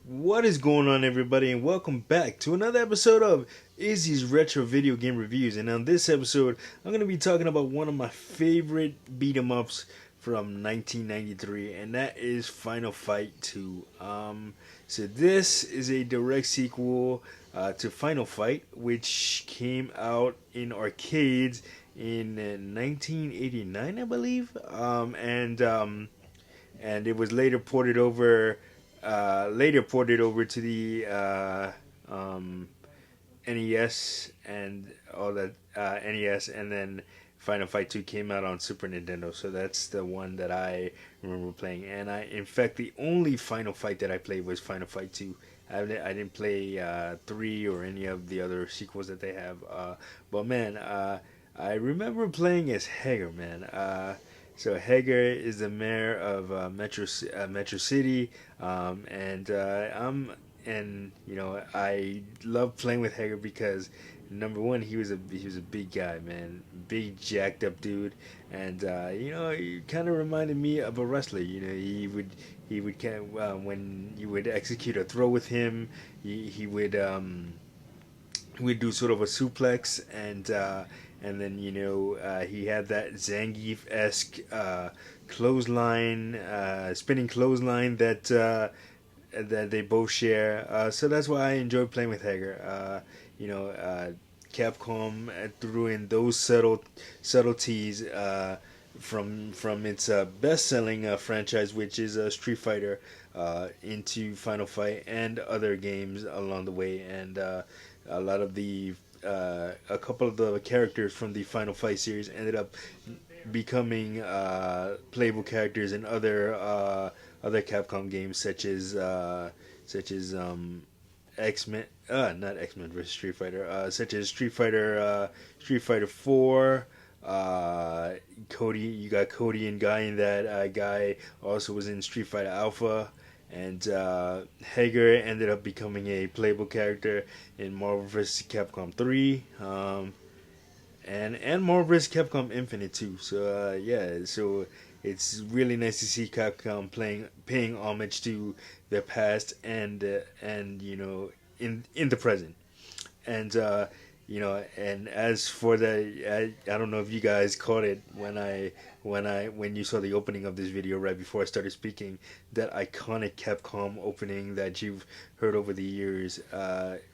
What is going on, everybody, and welcome back to another episode of Izzy's Retro Video Game Reviews. And on this episode, I'm going to be talking about one of my favorite beat 'em ups from 1993, and that is Final Fight 2. So this is a direct sequel to Final Fight, which came out in arcades in 1989, I believe, and it was later ported over to the NES and all that NES, and then Final Fight 2 came out on Super Nintendo. So that's the one that I remember playing. And in fact, the only Final Fight that I played was Final Fight 2. I didn't play 3 or any of the other sequels that they have. But man, I remember playing as Hager, man. So Hager is the mayor of Metro City, and I love playing with Hager because number one, he was a big guy, man, big jacked up dude, and he kind of reminded me of a wrestler. He would kind of, when you would execute a throw with him, he would we'd do sort of a suplex, and then he had that Zangief esque clothesline, spinning clothesline that they both share. So that's why I enjoy playing with Hager. Capcom threw in those subtleties from its best-selling franchise, which is Street Fighter, into Final Fight and other games along the way, and a lot of a couple of the characters from the Final Fight series ended up becoming playable characters in other Capcom games, such as X-Men, not X-Men versus Street Fighter, such as Street Fighter 4. Cody, you got Cody and Guy in that. Guy also was in Street Fighter Alpha, and Hager ended up becoming a playable character in Marvel vs. Capcom 3, and Marvel vs. Capcom Infinite too. So so it's really nice to see Capcom paying homage to their past and in the present. And and as for I don't know if you guys caught it when you saw the opening of this video right before I started speaking, that iconic Capcom opening that you've heard over the years,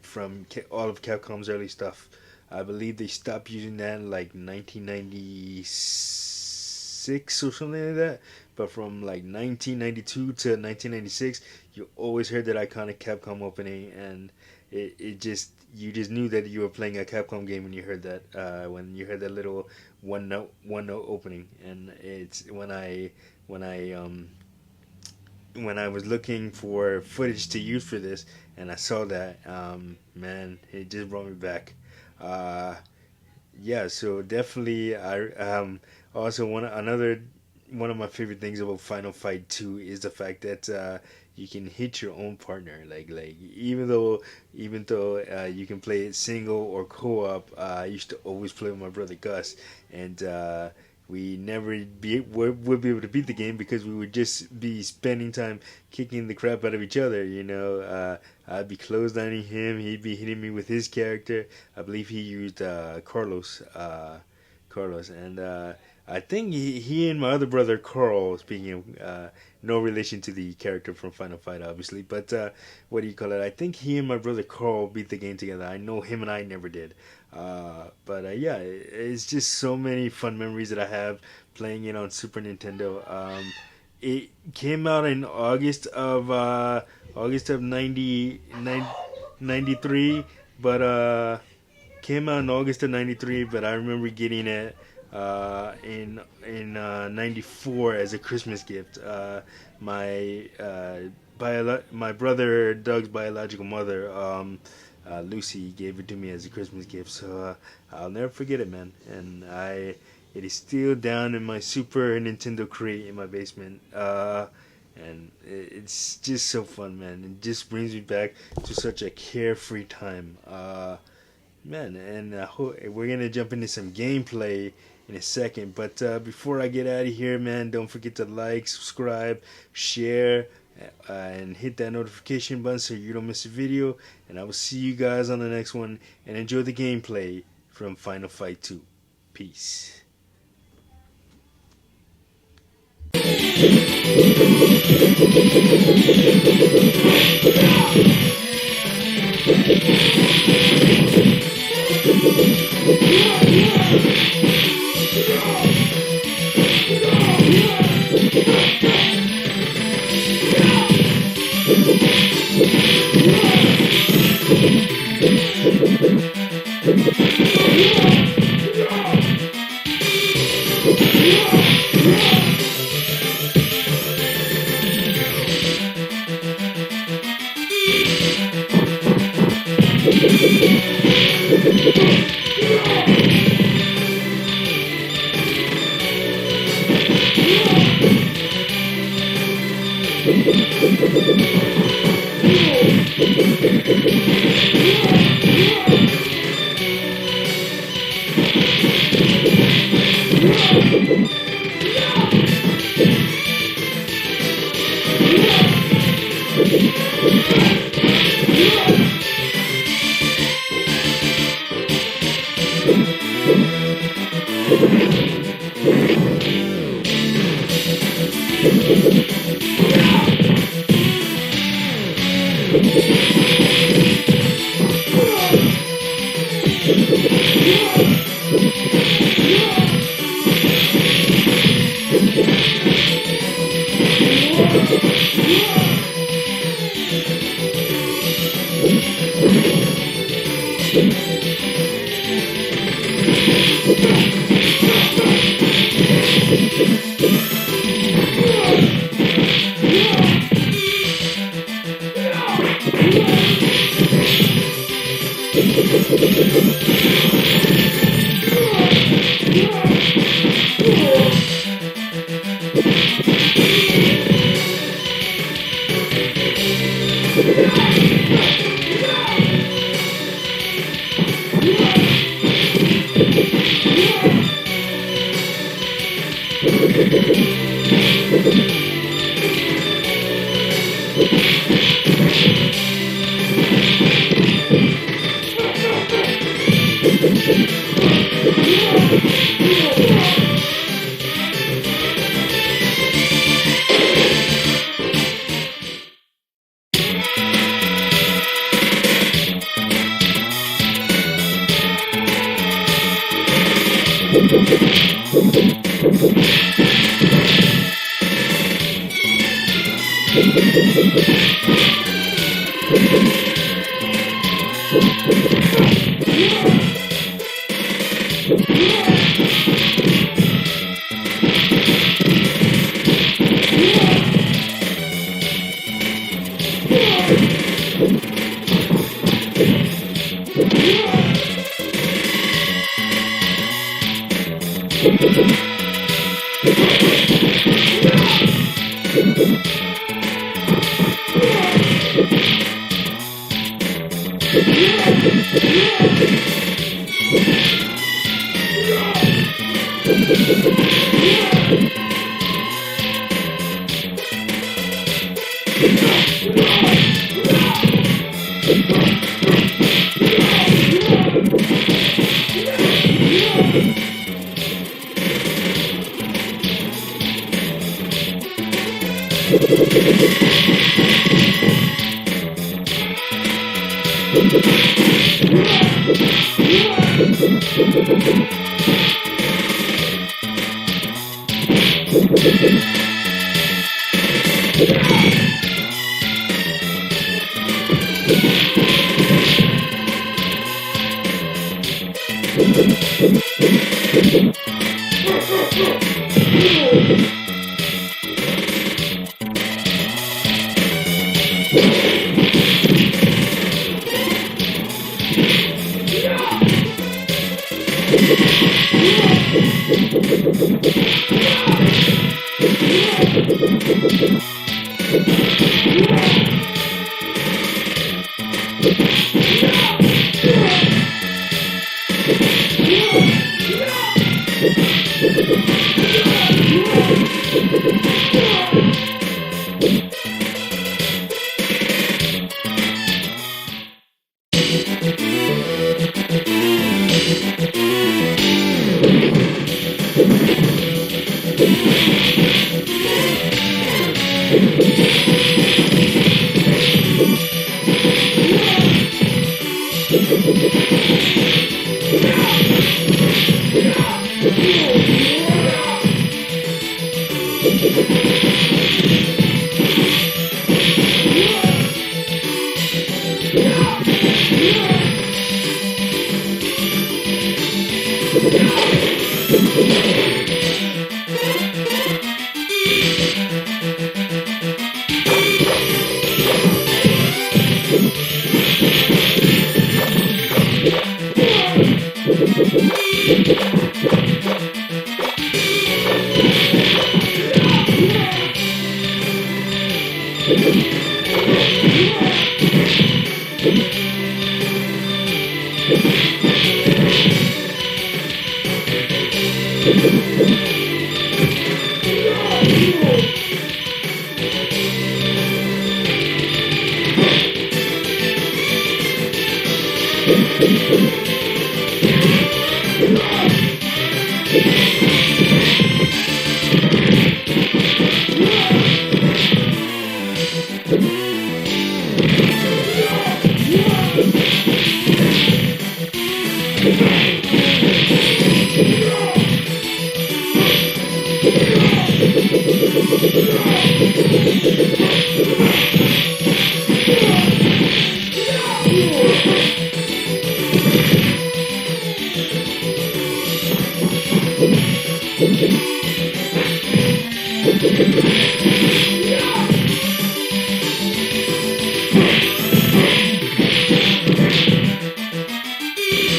from all of Capcom's early stuff. I believe they stopped using that in like 1996 or something like that. But from like 1992 to 1996, you always heard that iconic Capcom opening, and it just you just knew that you were playing a Capcom game when you heard that little one note opening. And it's when I was looking for footage to use for this, and I saw that, man, it just brought me back. Uh, yeah, so definitely, I also one of my favorite things about Final Fight 2 is the fact that you can hit your own partner. Like even though you can play it single or co-op, I used to always play with my brother Gus, and we never would be able to beat the game because we would just be spending time kicking the crap out of each other. I'd be clotheslining him, he'd be hitting me with his character. I believe he used Carlos, and I think he and my other brother Carl, speaking of, no relation to the character from Final Fight, obviously, but what do you call it? I think he and my brother Carl beat the game together. I know him and I never did. But yeah, it's just so many fun memories that I have playing it on Super Nintendo. It came out in August of 93, but came out in August of '93. But I remember getting it in '94 as a Christmas gift. My brother Doug's biological mother, Lucy, gave it to me as a Christmas gift. So I'll never forget it, man. And it is still down in my Super Nintendo crate in my basement. And it's just so fun, man. It just brings me back to such a carefree time. Man, and we're gonna jump into some gameplay in a second. But before I get out of here, man, don't forget to like, subscribe, share, and hit that notification button so you don't miss a video. And I will see you guys on the next one. And enjoy the gameplay from Final Fight 2. Peace.